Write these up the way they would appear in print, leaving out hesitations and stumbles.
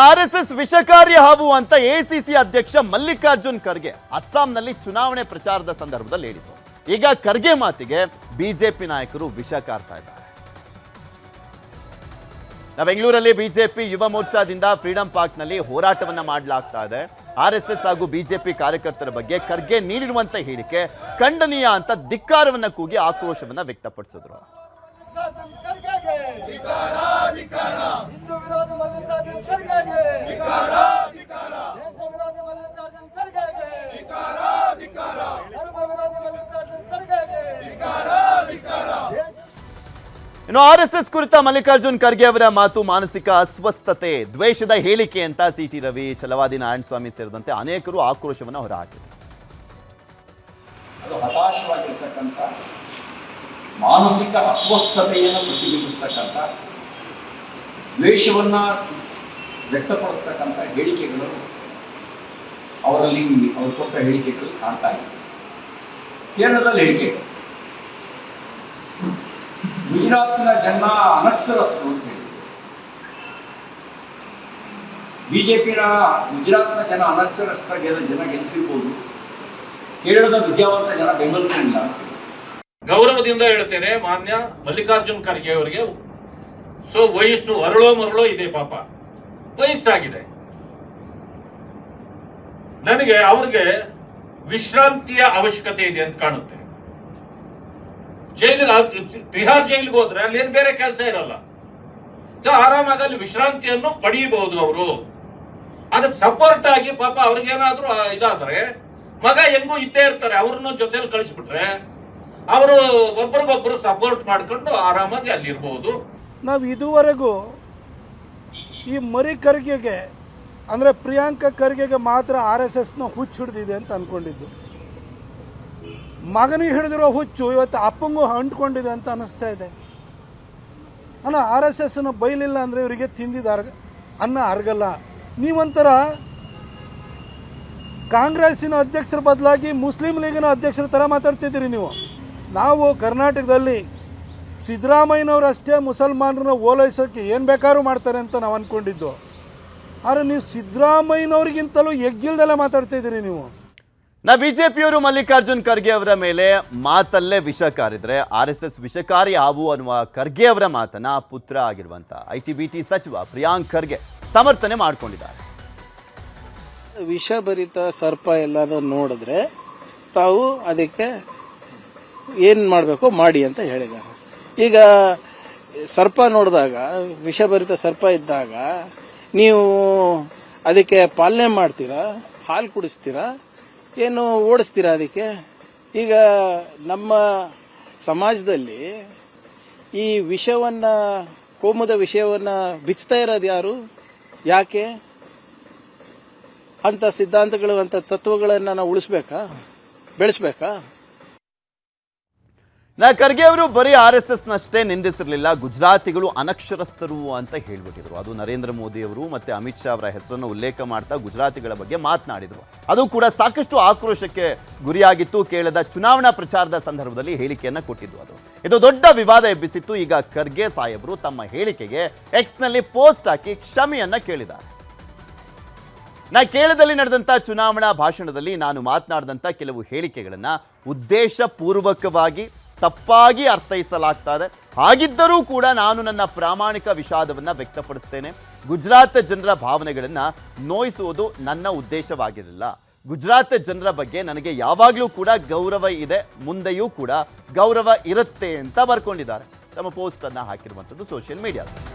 RSS ವಿಷಕಾರಿ ಹಾವು ಅಂತ ಎಸಿಸಿ ಅಧ್ಯಕ್ಷ ಮಲ್ಲಿಕಾರ್ಜುನ್ ಖರ್ಗೆ ಅಸ್ಸಾಂನಲ್ಲಿ ಚುನಾವಣೆ ಪ್ರಚಾರದ ಸಂದರ್ಭದಲ್ಲಿ ಹೇಳಿದರು. ಈಗ ಖರ್ಗೆ ಮಾತಿಗೆ ಬಿಜೆಪಿ ನಾಯಕರು ವಿಷ ಕಾರ್ತಾ ಇದ್ದಾರೆ. ಬೆಂಗಳೂರಲ್ಲಿ ಬಿಜೆಪಿ ಯುವ ಮೋರ್ಚಾದಿಂದ ಫ್ರೀಡಂ ಪಾರ್ಕ್ನಲ್ಲಿ ಹೋರಾಟವನ್ನ ಮಾಡಲಾಗ್ತಾ ಇದೆ. RSS ಹಾಗೂ ಬಿಜೆಪಿ ಕಾರ್ಯಕರ್ತರ ಬಗ್ಗೆ ಖರ್ಗೆ ನೀಡಿರುವಂತ ಹೇಳಿಕೆ ಖಂಡನೀಯ ಅಂತ ಧಿಕ್ಕಾರವನ್ನ ಕೂಗಿ ಆಕ್ರೋಶವನ್ನ ವ್ಯಕ್ತಪಡಿಸಿದ್ರು. ಇನ್ನು RSS ಕುರಿತ ಮಲ್ಲಿಕಾರ್ಜುನ್ ಖರ್ಗೆ ಅವರ ಮಾತು ಮಾನಸಿಕ ಅಸ್ವಸ್ಥತೆ, ದ್ವೇಷದ ಹೇಳಿಕೆ ಅಂತ ಸಿಟಿ ರವಿ, ಛಲವಾದಿ ನಾರಾಯಣಸ್ವಾಮಿ ಸೇರಿದಂತೆ ಅನೇಕರು ಆಕ್ರೋಶವನ್ನು ಹೊರಹಾಕಿದರು. ಅದು ಹತಾಶವಾಗಿರ್ತಕ್ಕಂಥ ಮಾನಸಿಕ ಅಸ್ವಸ್ಥತೆಯನ್ನು ಪ್ರತಿಬಿಂಬಿಸ್ತಕ್ಕಂಥ ದ್ವೇಷವನ್ನ ವ್ಯಕ್ತಪಡಿಸ್ತಕ್ಕಂಥ ಹೇಳಿಕೆಗಳು ಅವರಲ್ಲಿ ಅವರು ಕೊಟ್ಟ ಹೇಳಿಕೆಗಳು ಕಾಣ್ತಾ ಇದೆ. ಕೇರಳದಲ್ಲಿ ಹೇಳಿಕೆಗಳು, ಗುಜರಾತಿನ ಜನ ಅನಕ್ಷರಸ್ಥರು ಅಂತ ಹೇಳಿ, ಬಿಜೆಪಿನ ಗುಜರಾತ್ನ ಜನ ಅನಕ್ಷರಸ್ಥ ಜನ ಗೆಲ್ಲಿಸಿರ್ಬೋದು, ಕೇರಳದ ವಿದ್ಯಾವಂತ ಜನ ಬೆಂಬಲಿಸಲಿಲ್ಲ. ಗೌರವದಿಂದ ಹೇಳ್ತೇನೆ ಮಾನ್ಯ ಮಲ್ಲಿಕಾರ್ಜುನ್ ಖರ್ಗೆ ಅವರಿಗೆ. ವಯಸ್ಸು ಅರಳೋ ಮರಳೋ ಇದೆ, ಪಾಪ ವಯಸ್ಸಾಗಿದೆ. ನನಗೆ ಅವ್ರಿಗೆ ವಿಶ್ರಾಂತಿಯ ಅವಶ್ಯಕತೆ ಇದೆ ಅಂತ ಕಾಣುತ್ತೆ. ತಿಹಾರ್ ಜೈಲಿಗೆ ಹೋದ್ರೆ ಅಲ್ಲಿ ಏನ್ ಬೇರೆ ಕೆಲಸ ಇರಲ್ಲ, ಆರಾಮಾಗಿ ಅಲ್ಲಿ ವಿಶ್ರಾಂತಿಯನ್ನು ಪಡೆಯಬಹುದು ಅವರು. ಅದಕ್ಕೆ ಸಪೋರ್ಟ್ ಆಗಿ ಪಾಪ ಅವ್ರಿಗೇನಾದ್ರೂ ಇದಾದ್ರೆ ಮಗ ಹೆಂಗೂ ಇದ್ದೇ ಇರ್ತಾರೆ, ಅವ್ರನ್ನ ಜೊತೆಲಿ ಕಳಿಸ್ಬಿಟ್ರೆ ಅವರು ಒಬ್ಬರಿಗೊಬ್ಬರು ಸಪೋರ್ಟ್ ಮಾಡ್ಕೊಂಡು ಆರಾಮಾಗಿ ಅಲ್ಲಿರ್ಬೋದು. ನಾವು ಇದುವರೆಗೂ ಈ ಮರಿ ಖರ್ಗೆಗೆ ಅಂದರೆ ಪ್ರಿಯಾಂಕಾ ಖರ್ಗೆಗೆ ಮಾತ್ರ RSSನ ಹುಚ್ಚು ಹಿಡಿದಿದೆ ಅಂತ ಅಂದ್ಕೊಂಡಿದ್ದು. ಮಗನಿಗೆ ಹಿಡಿದಿರೋ ಹುಚ್ಚು ಇವತ್ತು ಅಪ್ಪಂಗೂ ಅಂಟ್ಕೊಂಡಿದೆ ಅಂತ ಅನ್ನಿಸ್ತಾ ಇದೆ. ಅಲ್ಲ, RSSನ ಬೈಲಿಲ್ಲ ಅಂದರೆ ಇವರಿಗೆ ತಿಂದಿದ್ದ ಅನ್ನ ಅರ್ಗಲ್ಲ. ನೀವಂತರ ಕಾಂಗ್ರೆಸ್ಸಿನ ಅಧ್ಯಕ್ಷರ ಬದಲಾಗಿ ಮುಸ್ಲಿಂ ಲೀಗಿನ ಅಧ್ಯಕ್ಷರ ಥರ ಮಾತಾಡ್ತಿದ್ದೀರಿ ನೀವು. ನಾವು ಕರ್ನಾಟಕದಲ್ಲಿ ಸಿದ್ದರಾಮಯ್ಯನವರು ಅಷ್ಟೇ ಮುಸಲ್ಮಾನರನ್ನ ಓಲೈಸೋಕ್ಕೆ ಏನು ಬೇಕಾದ್ರೂ ಮಾಡ್ತಾರೆ ಅಂತ ನಾವು ಅಂದ್ಕೊಂಡಿದ್ದು. ಆದರೆ ನೀವು ಸಿದ್ದರಾಮಯ್ಯನವ್ರಿಗಿಂತಲೂ ಎಗ್ಗಿಲ್ದೆಲ್ಲ ಮಾತಾಡ್ತಾ ಇದ್ದೀರಿ ನೀವು. ಬಿಜೆಪಿಯವರು ಮಲ್ಲಿಕಾರ್ಜುನ್ ಖರ್ಗೆ ಅವರ ಮೇಲೆ ಮಾತಲ್ಲೇ ವಿಷ ಕಾರಿದ್ರೆ RSS ವಿಷಕಾರಿ ಹಾವು ಅನ್ನುವ ಖರ್ಗೆ ಅವರ ಮಾತನ್ನ ಪುತ್ರ ಆಗಿರುವಂತ IT-BT ಸಚಿವ ಪ್ರಿಯಾಂಕ್ ಖರ್ಗೆ ಸಮರ್ಥನೆ ಮಾಡಿಕೊಂಡಿದ್ದಾರೆ. ವಿಷಭರಿತ ಸರ್ಪ ಎಲ್ಲಾನು ನೋಡಿದ್ರೆ ತಾವು ಅದಕ್ಕೆ ಏನು ಮಾಡಬೇಕು ಮಾಡಿ ಅಂತ ಹೇಳಿದ್ದಾರೆ. ಈಗ ಸರ್ಪ ನೋಡಿದಾಗ, ವಿಷಭರಿತ ಸರ್ಪ ಇದ್ದಾಗ ನೀವು ಅದಕ್ಕೆ ಪಾಲನೆ ಮಾಡ್ತೀರಾ, ಹಾಲು ಕುಡಿಸ್ತೀರಾ, ಏನು ಓಡಿಸ್ತೀರಾ ಅದಕ್ಕೆ? ಈಗ ನಮ್ಮ ಸಮಾಜದಲ್ಲಿ ಈ ವಿಷವನ್ನ, ಕೋಮುದ ವಿಷಯವನ್ನ ಬಿಚ್ತಾ ಇರೋದು ಯಾರು? ಯಾಕೆ? ಅಂತ ಸಿದ್ಧಾಂತಗಳು, ಅಂತ ತತ್ವಗಳನ್ನು ನಾವು ಉಳಿಸ್ಬೇಕಾ, ಬೆಳೆಸ್ಬೇಕಾ? ಖರ್ಗೆ ಅವರು ಬರೀ RSSನಷ್ಟೇ ನಿಂದಿಸಿರಲಿಲ್ಲ, ಗುಜರಾತಿಗಳು ಅನಕ್ಷರಸ್ಥರು ಅಂತ ಹೇಳ್ಬಿಟ್ಟಿದ್ರು. ಅದು ನರೇಂದ್ರ ಮೋದಿ ಅವರು ಮತ್ತೆ ಅಮಿತ್ ಶಾ ಅವರ ಹೆಸರನ್ನು ಉಲ್ಲೇಖ ಮಾಡ್ತಾ ಗುಜರಾತಿಗಳ ಬಗ್ಗೆ ಮಾತನಾಡಿದ್ರು. ಅದು ಕೂಡ ಸಾಕಷ್ಟು ಆಕ್ರೋಶಕ್ಕೆ ಗುರಿಯಾಗಿತ್ತು. ಕೇರಳದ ಚುನಾವಣಾ ಪ್ರಚಾರದ ಸಂದರ್ಭದಲ್ಲಿ ಹೇಳಿಕೆಯನ್ನ ಕೊಟ್ಟಿದ್ದು ಇದು ದೊಡ್ಡ ವಿವಾದ ಎಬ್ಬಿಸಿತ್ತು. ಈಗ ಖರ್ಗೆ ಸಾಹೇಬರು ತಮ್ಮ ಹೇಳಿಕೆಗೆ ಎಕ್ಸ್ನಲ್ಲಿ ಪೋಸ್ಟ್ ಹಾಕಿ ಕ್ಷಮೆಯನ್ನ ಕೇಳಿದ್ದಾರೆ. ಕೇರಳದಲ್ಲಿ ನಡೆದಂತ ಚುನಾವಣಾ ಭಾಷಣದಲ್ಲಿ ನಾನು ಮಾತನಾಡಿದಂಥ ಕೆಲವು ಹೇಳಿಕೆಗಳನ್ನ ಉದ್ದೇಶಪೂರ್ವಕವಾಗಿ ತಪ್ಪಾಗಿ ಅರ್ಥೈಸಲಾಗ್ತಾ ಇದೆ. ಹಾಗಿದ್ದರೂ ಕೂಡ ನಾನು ನನ್ನ ಪ್ರಾಮಾಣಿಕ ವಿಷಾದವನ್ನ ವ್ಯಕ್ತಪಡಿಸ್ತೇನೆ. ಗುಜರಾತ್ ಜನರ ಭಾವನೆಗಳನ್ನ ನೋಯಿಸುವುದು ನನ್ನ ಉದ್ದೇಶವಾಗಿರಲಿಲ್ಲ. ಗುಜರಾತ್ ಜನರ ಬಗ್ಗೆ ನನಗೆ ಯಾವಾಗಲೂ ಕೂಡ ಗೌರವ ಇದೆ, ಮುಂದೆಯೂ ಕೂಡ ಗೌರವ ಇರುತ್ತೆ ಅಂತ ಬರ್ಕೊಂಡಿದ್ದಾರೆ. ತಮ್ಮ ಪೋಸ್ಟ್ ಅನ್ನ ಹಾಕಿರುವಂಥದ್ದು ಸೋಷಿಯಲ್ ಮೀಡಿಯಾದಲ್ಲಿ.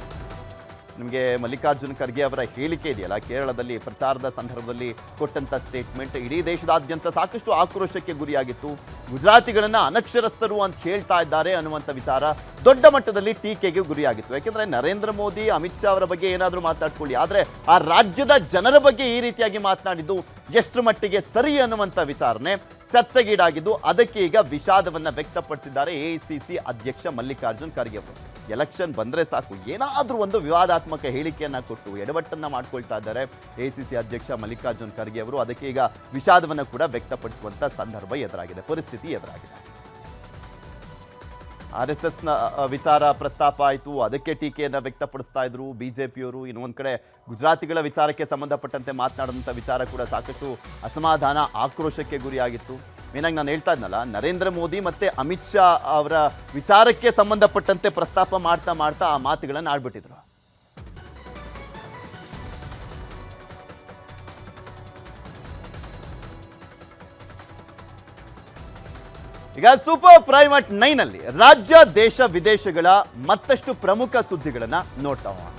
ನಿಮಗೆ ಮಲ್ಲಿಕಾರ್ಜುನ್ ಖರ್ಗೆ ಅವರ ಹೇಳಿಕೆ ಇದೆಯಲ್ಲ, ಕೇರಳದಲ್ಲಿ ಪ್ರಚಾರದ ಸಂದರ್ಭದಲ್ಲಿ ಕೊಟ್ಟಂತ ಸ್ಟೇಟ್ಮೆಂಟ್ ಇಡೀ ದೇಶದಾದ್ಯಂತ ಸಾಕಷ್ಟು ಆಕ್ರೋಶಕ್ಕೆ ಗುರಿಯಾಗಿತ್ತು. ಗುಜರಾತಿಗಳನ್ನ ಅನಕ್ಷರಸ್ಥರು ಅಂತ ಹೇಳ್ತಾ ಇದ್ದಾರೆ ಅನ್ನುವಂಥ ವಿಚಾರ ದೊಡ್ಡ ಮಟ್ಟದಲ್ಲಿ ಟೀಕೆಗೆ ಗುರಿಯಾಗಿತ್ತು. ಯಾಕೆಂದ್ರೆ ನರೇಂದ್ರ ಮೋದಿ, ಅಮಿತ್ ಶಾ ಅವರ ಬಗ್ಗೆ ಏನಾದರೂ ಮಾತಾಡ್ಕೊಳ್ಳಿ, ಆದರೆ ಆ ರಾಜ್ಯದ ಜನರ ಬಗ್ಗೆ ಈ ರೀತಿಯಾಗಿ ಮಾತನಾಡಿದ್ದು ಎಷ್ಟು ಮಟ್ಟಿಗೆ ಸರಿ ಅನ್ನುವಂಥ ವಿಚಾರಣೆ ಚರ್ಚೆಗೀಡಾಗಿದ್ದು, ಅದಕ್ಕೆ ಈಗ ವಿಷಾದವನ್ನ ವ್ಯಕ್ತಪಡಿಸಿದ್ದಾರೆ AICC ಅಧ್ಯಕ್ಷ ಮಲ್ಲಿಕಾರ್ಜುನ್ ಖರ್ಗೆ ಅವರು. ಎಲೆಕ್ಷನ್ ಬಂದರೆ ಸಾಕು ಏನಾದರೂ ಒಂದು ವಿವಾದಾತ್ಮಕ ಹೇಳಿಕೆಯನ್ನು ಕೊಟ್ಟು ಎಡವಟ್ಟನ್ನು ಮಾಡ್ಕೊಳ್ತಾ ಇದ್ದಾರೆ AICC ಅಧ್ಯಕ್ಷ ಮಲ್ಲಿಕಾರ್ಜುನ್ ಖರ್ಗೆ ಅವರು. ಅದಕ್ಕೆ ಈಗ ವಿಷಾದವನ್ನು ಕೂಡ ವ್ಯಕ್ತಪಡಿಸುವಂಥ ಸಂದರ್ಭ ಎದುರಾಗಿದೆ, ಪರಿಸ್ಥಿತಿ ಎದುರಾಗಿದೆ. RSSನ ವಿಚಾರ ಪ್ರಸ್ತಾಪ ಆಯಿತು, ಅದಕ್ಕೆ ಟೀಕೆಯನ್ನು ವ್ಯಕ್ತಪಡಿಸ್ತಾ ಇದ್ರು ಬಿಜೆಪಿಯವರು. ಇನ್ನೊಂದು ಕಡೆ ಗುಜರಾತಿಗಳ ವಿಚಾರಕ್ಕೆ ಸಂಬಂಧಪಟ್ಟಂತೆ ಮಾತನಾಡಿದಂಥ ವಿಚಾರ ಕೂಡ ಸಾಕಷ್ಟು ಅಸಮಾಧಾನ, ಆಕ್ರೋಶಕ್ಕೆ ಗುರಿಯಾಗಿತ್ತು. ಮೇನಾಗಿ ನಾನು ಹೇಳ್ತಾ ಇದ್ನಲ್ಲ, ನರೇಂದ್ರ ಮೋದಿ ಮತ್ತು ಅಮಿತ್ ಶಾ ಅವರ ವಿಚಾರಕ್ಕೆ ಸಂಬಂಧಪಟ್ಟಂತೆ ಪ್ರಸ್ತಾಪ ಮಾಡ್ತಾ ಆ ಮಾತುಗಳನ್ನು ಆಡ್ಬಿಟ್ಟಿದ್ರು. ಈಗ ಸೂಪರ್ ಪ್ರೈಮ್ ಅಟ್ 9 ಅಲ್ಲಿ ರಾಜ್ಯ ದೇಶ ವಿದೇಶಗಳ ಮತ್ತಷ್ಟು ಪ್ರಮುಖ ಸುದ್ದಿಗಳನ್ನ ನೋಡ್ತಾ ಹೋಗೋಣ.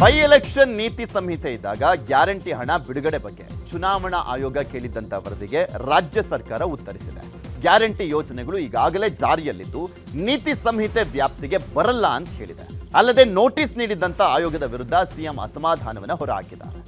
ಬೈ ಎಲೆಕ್ಷನ್ ನೀತಿ ಸಂಹಿತೆ ಇದ್ದಾಗ ಗ್ಯಾರಂಟಿ ಹಣ ಬಿಡುಗಡೆ ಬಗ್ಗೆ ಚುನಾವಣಾ ಆಯೋಗ ಕೇಳಿದ್ದಂತ ವರದಿಗೆ ರಾಜ್ಯ ಸರ್ಕಾರ ಉತ್ತರಿಸಿದೆ. ಗ್ಯಾರಂಟಿ ಯೋಜನೆಗಳು ಈಗಾಗಲೇ ಜಾರಿಯಲ್ಲಿದ್ದು ನೀತಿ ಸಂಹಿತೆ ವ್ಯಾಪ್ತಿಗೆ ಬರಲ್ಲ ಅಂತ ಹೇಳಿದೆ. ಅಲ್ಲದೆ ನೋಟಿಸ್ ನೀಡಿದ್ದಂತ ಆಯೋಗದ ವಿರುದ್ಧ ಸಿಎಂ ಅಸಮಾಧಾನವನ್ನು ಹೊರಹಾಕಿದ್ದಾರೆ.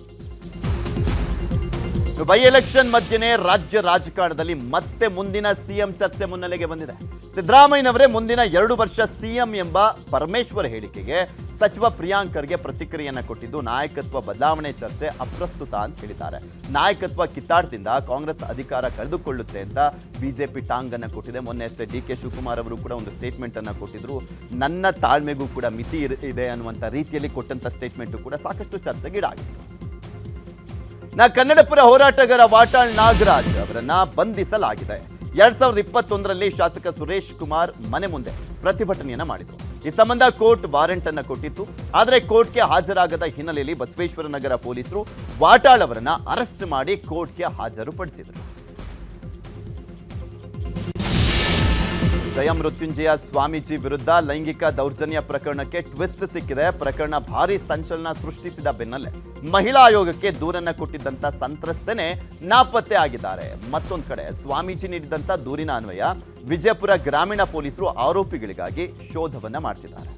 ಬೈ ಎಲೆಕ್ಷನ್ ಮಧ್ಯೆನೇ ರಾಜ್ಯ ರಾಜಕಾರಣದಲ್ಲಿ ಮತ್ತೆ ಮುಂದಿನ ಸಿಎಂ ಚರ್ಚೆ ಮುನ್ನೆಲೆಗೆ ಬಂದಿದೆ. ಸಿದ್ದರಾಮಯ್ಯನವರೇ ಮುಂದಿನ 2 ವರ್ಷ ಸಿಎಂ ಎಂಬ ಪರಮೇಶ್ವರ್ ಹೇಳಿಕೆಗೆ ಸಚಿವ ಪ್ರಿಯಾಂಕ್ ಖರ್ಗೆ ಪ್ರತಿಕ್ರಿಯೆಯನ್ನು ಕೊಟ್ಟಿದ್ದು, ನಾಯಕತ್ವ ಬದಲಾವಣೆ ಚರ್ಚೆ ಅಪ್ರಸ್ತುತ ಅಂತ ಹೇಳಿದ್ದಾರೆ. ನಾಯಕತ್ವ ಕಿತ್ತಾಟದಿಂದ ಕಾಂಗ್ರೆಸ್ ಅಧಿಕಾರ ಕಳೆದುಕೊಳ್ಳುತ್ತೆ ಅಂತ ಬಿಜೆಪಿ ಟಾಂಗ್ ಅನ್ನು ಕೊಟ್ಟಿದೆ. ಮೊನ್ನೆ ಅಷ್ಟೇ DK ಶಿವಕುಮಾರ್ ಅವರು ಕೂಡ ಒಂದು ಸ್ಟೇಟ್ಮೆಂಟ್ ಅನ್ನು ಕೊಟ್ಟಿದ್ರು. ನನ್ನ ತಾಳ್ಮೆಗೂ ಕೂಡ ಮಿತಿ ಇದೆ ಅನ್ನುವಂಥ ರೀತಿಯಲ್ಲಿ ಕೊಟ್ಟಂತ ಸ್ಟೇಟ್ಮೆಂಟ್ ಕೂಡ ಸಾಕಷ್ಟು ಚರ್ಚೆಗೀಡಾಗಿತ್ತು. ಕನ್ನಡಪರ ಹೋರಾಟಗಾರ ವಾಟಾಳ್ ನಾಗರಾಜ್ ಅವರನ್ನ ಬಂಧಿಸಲಾಗಿದೆ. 2021ರಲ್ಲಿ ಶಾಸಕ ಸುರೇಶ್ ಕುಮಾರ್ ಮನೆ ಮುಂದೆ ಪ್ರತಿಭಟನೆಯನ್ನ ಮಾಡಿದರು. ಈ ಸಂಬಂಧ ಕೋರ್ಟ್ ವಾರೆಂಟ್ ಅನ್ನ ಕೊಟ್ಟಿತ್ತು. ಆದರೆ ಕೋರ್ಟ್ಗೆ ಹಾಜರಾಗದ ಹಿನ್ನೆಲೆಯಲ್ಲಿ ಬಸವೇಶ್ವರ ನಗರ ಪೊಲೀಸರು ವಾಟಾಳ್ ಅವರನ್ನ ಅರೆಸ್ಟ್ ಮಾಡಿ ಕೋರ್ಟ್ಗೆ ಹಾಜರುಪಡಿಸಿದರು. ಜಯ ಮೃತ್ಯುಂಜಯ ಸ್ವಾಮೀಜಿ ವಿರುದ್ಧ ಲೈಂಗಿಕ ದೌರ್ಜನ್ಯ ಪ್ರಕರಣಕ್ಕೆ ಟ್ವಿಸ್ಟ್ ಸಿಕ್ಕಿದೆ. ಪ್ರಕರಣ ಭಾರೀ ಸಂಚಲನ ಸೃಷ್ಟಿಸಿದ ಬೆನ್ನಲ್ಲೇ ಮಹಿಳಾ ಆಯೋಗಕ್ಕೆ ದೂರನ್ನ ಕೊಟ್ಟಿದ್ದಂತ ಸಂತ್ರಸ್ತೆನೇ ನಾಪತ್ತೆ ಆಗಿದ್ದಾರೆ. ಮತ್ತೊಂದು ಕಡೆ ಸ್ವಾಮೀಜಿ ನೀಡಿದಂತ ದೂರಿನ ಅನ್ವಯ ವಿಜಯಪುರ ಗ್ರಾಮೀಣ ಪೊಲೀಸರು ಆರೋಪಿಗಳಿಗಾಗಿ ಶೋಧವನ್ನ ಮಾಡ್ತಿದ್ದಾರೆ.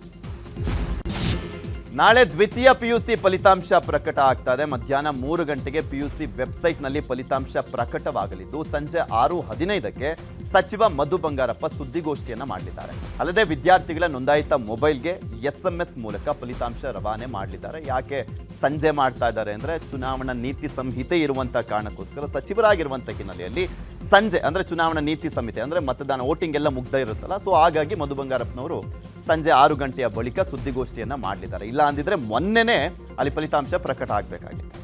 ನಾಳೆ ದ್ವಿತೀಯ PUC ಫಲಿತಾಂಶ ಪ್ರಕಟ ಆಗ್ತಾ ಇದೆ. ಮಧ್ಯಾಹ್ನ 3 ಗಂಟೆಗೆ PUC ವೆಬ್ಸೈಟ್ನಲ್ಲಿ ಫಲಿತಾಂಶ ಪ್ರಕಟವಾಗಲಿದ್ದು, ಸಂಜೆ 6:15ಕ್ಕೆ ಸಚಿವ ಮಧು ಬಂಗಾರಪ್ಪ ಸುದ್ದಿಗೋಷ್ಠಿಯನ್ನು ಮಾಡಲಿದ್ದಾರೆ. ಅಲ್ಲದೆ ವಿದ್ಯಾರ್ಥಿಗಳ ನೋಂದಾಯಿತ ಮೊಬೈಲ್ಗೆ SMS ಮೂಲಕ ಫಲಿತಾಂಶ ರವಾನೆ ಮಾಡಲಿದ್ದಾರೆ. ಯಾಕೆ ಸಂಜೆ ಮಾಡ್ತಾ ಇದ್ದಾರೆ ಅಂದರೆ, ಚುನಾವಣಾ ನೀತಿ ಸಂಹಿತೆ ಇರುವಂಥ ಕಾರಣಕ್ಕೋಸ್ಕರ ಸಚಿವರಾಗಿರುವಂಥ ಹಿನ್ನೆಲೆಯಲ್ಲಿ ಸಂಜೆ ಅಂದರೆ ಚುನಾವಣಾ ನೀತಿ ಸಂಹಿತೆ ಅಂದರೆ ಮತದಾನ ವೋಟಿಂಗ್ ಎಲ್ಲ ಮುಗ್ದ ಇರುತ್ತಲ್ಲ, ಸೊ ಹಾಗಾಗಿ ಮಧು ಬಂಗಾರಪ್ಪನವರು ಸಂಜೆ 6 ಗಂಟೆಯ ಬಳಿಕ ಸುದ್ದಿಗೋಷ್ಠಿಯನ್ನು ಮಾಡಲಿದ್ದಾರೆ. ಇಲ್ಲ ಅಂದಿದ್ರೆ ಮೊನ್ನೆನೇ ಅಲ್ಲಿ ಫಲಿತಾಂಶ ಪ್ರಕಟ ಆಗಬೇಕಾಗಿತ್ತು.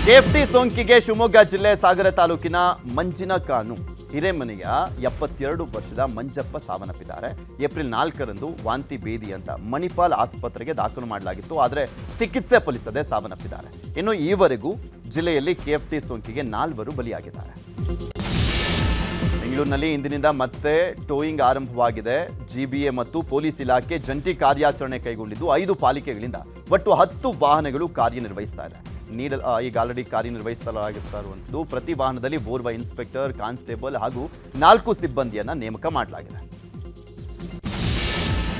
KFT ಸೋಂಕಿಗೆ ಶಿವಮೊಗ್ಗ ಜಿಲ್ಲೆ ಸಾಗರ ತಾಲೂಕಿನ ಮಂಜಿನಕಾನು ಹಿರೇಮನೆಯ 72 ವರ್ಷದ ಮಂಜಪ್ಪ ಸಾವನ್ನಪ್ಪಿದ್ದಾರೆ. ಏಪ್ರಿಲ್ 4ರಂದು ವಾಂತಿ ಭೇದಿ ಅಂತ ಮಣಿಪಾಲ್ ಆಸ್ಪತ್ರೆಗೆ ದಾಖಲು ಮಾಡಲಾಗಿತ್ತು. ಆದರೆ ಚಿಕಿತ್ಸೆ ಫಲಿಸದೆ ಸಾವನ್ನಪ್ಪಿದ್ದಾರೆ. ಇನ್ನು ಈವರೆಗೂ ಜಿಲ್ಲೆಯಲ್ಲಿ KFT ಸೋಂಕಿಗೆ 4 ಬಲಿಯಾಗಿದ್ದಾರೆ. ಬೆಂಗಳೂರಿನಲ್ಲಿ ಇಂದಿನಿಂದ ಮತ್ತೆ ಟೋಯಿಂಗ್ ಆರಂಭವಾಗಿದೆ. GBA ಮತ್ತು ಪೊಲೀಸ್ ಇಲಾಖೆ ಜಂಟಿ ಕಾರ್ಯಾಚರಣೆ ಕೈಗೊಂಡಿದ್ದು 5 ಪಾಲಿಕೆಗಳಿಂದ ಒಟ್ಟು 10 ವಾಹನಗಳು ಕಾರ್ಯನಿರ್ವಹಿಸ್ತಾ ಇದೆ. ಈಗ ಆಲ್ರೆಡಿ ಕಾರ್ಯನಿರ್ವಹಿಸಲಾಗಿರುವಂಥದ್ದು. ಪ್ರತಿ ವಾಹನದಲ್ಲಿ ಓರ್ವ ಇನ್ಸ್ಪೆಕ್ಟರ್, ಕಾನ್ಸ್ಟೇಬಲ್ ಹಾಗೂ 4 ಸಿಬ್ಬಂದಿಯನ್ನು ನೇಮಕ ಮಾಡಲಾಗಿದೆ.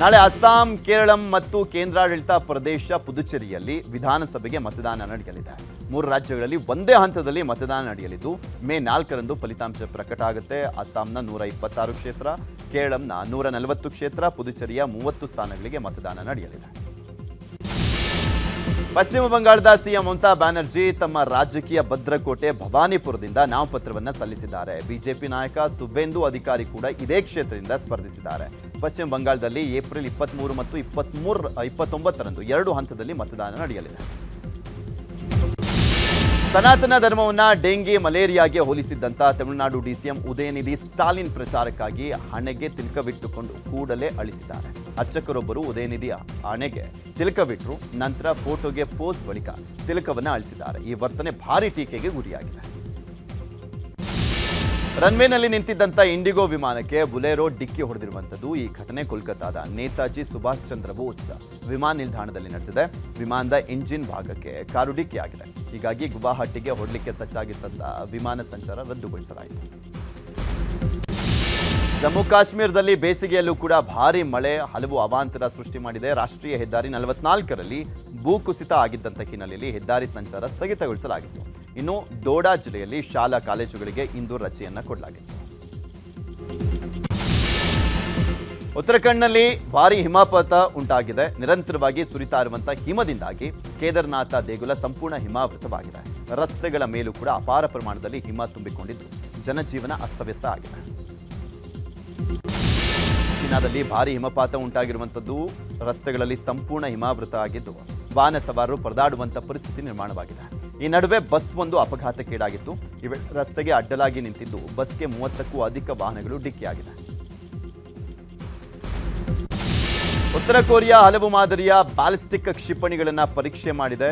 ನಾಳೆ ಅಸ್ಸಾಂ, ಕೇರಳಂ ಮತ್ತು ಕೇಂದ್ರಾಡಳಿತ ಪ್ರದೇಶ ಪುದುಚೇರಿಯಲ್ಲಿ ವಿಧಾನಸಭೆಗೆ ಮತದಾನ ನಡೆಯಲಿದೆ. 3 ರಾಜ್ಯಗಳಲ್ಲಿ ಒಂದೇ ಹಂತದಲ್ಲಿ ಮತದಾನ ನಡೆಯಲಿದ್ದು, ಮೇ 4ರಂದು ಫಲಿತಾಂಶ ಪ್ರಕಟ ಆಗುತ್ತೆ. ಅಸ್ಸಾಂನ 126 ಕ್ಷೇತ್ರ, ಕೇರಳಂನ 140 ಕ್ಷೇತ್ರ, ಪುದುಚೇರಿಯ 30 ಸ್ಥಾನಗಳಿಗೆ ಮತದಾನ ನಡೆಯಲಿದೆ. ಪಶ್ಚಿಮ ಬಂಗಾಳದ ಸಿಎಂ ಮಮತಾ ಬ್ಯಾನರ್ಜಿ ತಮ್ಮ ರಾಜಕೀಯ ಭದ್ರಕೋಟೆ ಭವಾನಿಪುರದಿಂದ ನಾಮಪತ್ರವನ್ನು ಸಲ್ಲಿಸಿದ್ದಾರೆ. ಬಿಜೆಪಿ ನಾಯಕ ಸುವೇಂದು ಅಧಿಕಾರಿ ಕೂಡ ಇದೇ ಕ್ಷೇತ್ರದಿಂದ ಸ್ಪರ್ಧಿಸಿದ್ದಾರೆ. ಪಶ್ಚಿಮ ಬಂಗಾಳದಲ್ಲಿ ಏಪ್ರಿಲ್ 23 ಮತ್ತು 29ರಂದು 2 ಹಂತದಲ್ಲಿ ಮತದಾನ ನಡೆಯಲಿದೆ. ಸನಾತನ ಧರ್ಮವನ್ನ ಡೆಂಗಿ, ಮಲೇರಿಯಾಗೆ ಹೋಲಿಸಿದ್ದಂಥ ತಮಿಳುನಾಡು DCM ಉದಯನಿಧಿ ಸ್ಟಾಲಿನ್ ಪ್ರಚಾರಕ್ಕಾಗಿ ಹಣೆಗೆ ತಿಲಕವಿಟ್ಟುಕೊಂಡು ಕೂಡಲೇ ಅಳಿಸಿದ್ದಾರೆ. ಅರ್ಚಕರೊಬ್ಬರು ಉದಯನಿಧಿ ಹಣೆಗೆ ತಿಲಕವಿಟ್ಟರು. ನಂತರ ಫೋಟೋಗೆ ಪೋಸ್ ಬಳಿಕ ತಿಲಕವನ್ನು ಅಳಿಸಿದ್ದಾರೆ. ಈ ವರ್ತನೆ ಭಾರಿ ಟೀಕೆಗೆ ಗುರಿಯಾಗಿದೆ. ರನ್ವೇನಲ್ಲಿ ನಿಂತಿದ್ದಂಥ ಇಂಡಿಗೋ ವಿಮಾನಕ್ಕೆ ಬುಲೆರೋ ಡಿಕ್ಕಿ ಹೊಡೆದಿರುವಂಥದ್ದು. ಈ ಘಟನೆ ಕೋಲ್ಕತ್ತಾದ ನೇತಾಜಿ ಸುಭಾಷ್ ಚಂದ್ರ ಬೋಸ್ ವಿಮಾನ ನಿಲ್ದಾಣದಲ್ಲಿ ನಡೆದಿದೆ. ವಿಮಾನದ ಇಂಜಿನ್ ಭಾಗಕ್ಕೆ ಕಾರು ಡಿಕ್ಕಿಯಾಗಿದೆ. ಹೀಗಾಗಿ ಗುವಾಹಟಿಗೆ ಹೊರಡಲಿಕ್ಕೆ ಸಜ್ಜಾಗಿದ್ದಂಥ ವಿಮಾನ ಸಂಚಾರ ರದ್ದುಗೊಳಿಸಲಾಯಿತು. ಜಮ್ಮು ಕಾಶ್ಮೀರದಲ್ಲಿ ಬೇಸಿಗೆಯಲ್ಲೂ ಕೂಡ ಭಾರಿ ಮಳೆ ಹಲವು ಅವಾಂತರ ಸೃಷ್ಟಿ ಮಾಡಿದೆ. ರಾಷ್ಟ್ರೀಯ ಹೆದ್ದಾರಿ 44ರಲ್ಲಿ ಭೂಕುಸಿತ ಆಗಿದ್ದಂಥ ಹಿನ್ನೆಲೆಯಲ್ಲಿ ಹೆದ್ದಾರಿ ಸಂಚಾರ ಸ್ಥಗಿತಗೊಳಿಸಲಾಗಿತ್ತು. ಇನ್ನು ಡೋಡಾ ಜಿಲ್ಲೆಯಲ್ಲಿ ಶಾಲಾ ಕಾಲೇಜುಗಳಿಗೆ ಇಂದು ರಜೆಯನ್ನು ಕೊಡಲಾಗಿತ್ತು. ಉತ್ತರಾಖಂಡ್ನಲ್ಲಿ ಭಾರಿ ಹಿಮಪಾತ ಉಂಟಾಗಿದೆ. ನಿರಂತರವಾಗಿ ಸುರಿತಾ ಇರುವಂತಹ ಹಿಮದಿಂದಾಗಿ ಕೇದಾರನಾಥ ದೇಗುಲ ಸಂಪೂರ್ಣ ಹಿಮಾವೃತವಾಗಿದೆ. ರಸ್ತೆಗಳ ಮೇಲೂ ಕೂಡ ಅಪಾರ ಪ್ರಮಾಣದಲ್ಲಿ ಹಿಮ ತುಂಬಿಕೊಂಡಿದ್ದು ಜನಜೀವನ ಅಸ್ತವ್ಯಸ್ತ ಆಗಿದೆ. ಚೀನಾದಲ್ಲಿ ಭಾರೀ ಹಿಮಪಾತ ಉಂಟಾಗಿರುವಂಥದ್ದು, ರಸ್ತೆಗಳಲ್ಲಿ ಸಂಪೂರ್ಣ ಹಿಮಾವೃತ ಆಗಿದ್ದು ವಾಹನ ಸವಾರರು ಪರದಾಡುವಂಥ ಪರಿಸ್ಥಿತಿ ನಿರ್ಮಾಣವಾಗಿದೆ. ಈ ನಡುವೆ ಬಸ್ ಒಂದು ಅಪಘಾತಕ್ಕೀಡಾಗಿತ್ತು. ಈ ವೇಳೆ ರಸ್ತೆಗೆ ಅಡ್ಡಲಾಗಿ ನಿಂತಿದ್ದು ಬಸ್ಗೆ 30ಕ್ಕೂ ಅಧಿಕ ವಾಹನಗಳು ಡಿಕ್ಕಿಯಾಗಿದೆ. ಉತ್ತರ ಕೊರಿಯಾ ಹಲವು ಮಾದರಿಯ ಬ್ಯಾಲಿಸ್ಟಿಕ್ ಕ್ಷಿಪಣಿಗಳನ್ನು ಪರೀಕ್ಷೆ ಮಾಡಿದೆ.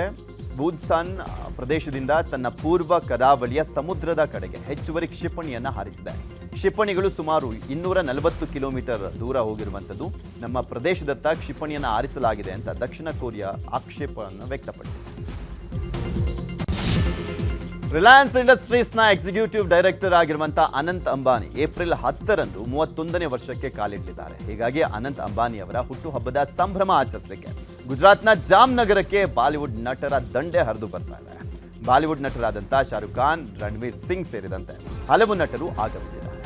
ಬೂದ್ಸಾನ್ ಪ್ರದೇಶದಿಂದ ತನ್ನ ಪೂರ್ವ ಕರಾವಳಿಯ ಸಮುದ್ರದ ಕಡೆಗೆ ಹೆಚ್ಚುವರಿ ಕ್ಷಿಪಣಿಯನ್ನು ಹಾರಿಸಿದೆ. ಕ್ಷಿಪಣಿಗಳು ಸುಮಾರು 240 ಕಿಲೋಮೀಟರ್ ದೂರ ಹೋಗಿರುವಂಥದ್ದು. ನಮ್ಮ ಪ್ರದೇಶದತ್ತ ಕ್ಷಿಪಣಿಯನ್ನು ಹಾರಿಸಲಾಗಿದೆ ಅಂತ ದಕ್ಷಿಣ ಕೊರಿಯಾ ಆಕ್ಷೇಪವನ್ನು ವ್ಯಕ್ತಪಡಿಸಿದೆ. ರಿಲಯನ್ಸ್ ಇಂಡಸ್ಟ್ರೀಸ್ನ ಎಕ್ಸಿಕ್ಯೂಟಿವ್ ಡೈರೆಕ್ಟರ್ ಆಗಿರುವಂಥ ಅನಂತ್ ಅಂಬಾನಿ ಏಪ್ರಿಲ್ 10ರಂದು 31ನೇ ವರ್ಷಕ್ಕೆ ಕಾಲಿಡಲಿದ್ದಾರೆ. ಹೀಗಾಗಿ ಅನಂತ್ ಅಂಬಾನಿ ಅವರ ಹುಟ್ಟುಹಬ್ಬದ ಸಂಭ್ರಮ ಆಚರಿಸಲಿಕ್ಕೆ ಗುಜರಾತ್ನ ಜಾಮ್ನಗರಕ್ಕೆ ಬಾಲಿವುಡ್ ನಟರ ದಂಡೆ ಹರಿದು ಬರ್ತಾ ಇದೆ. ಬಾಲಿವುಡ್ ನಟರಾದಂಥ ಶಾರುಖ್ ಖಾನ್, ರಣವೀರ್ ಸಿಂಗ್ ಸೇರಿದಂತೆ ಹಲವು ನಟರು ಆಗಮಿಸಿದ್ದಾರೆ.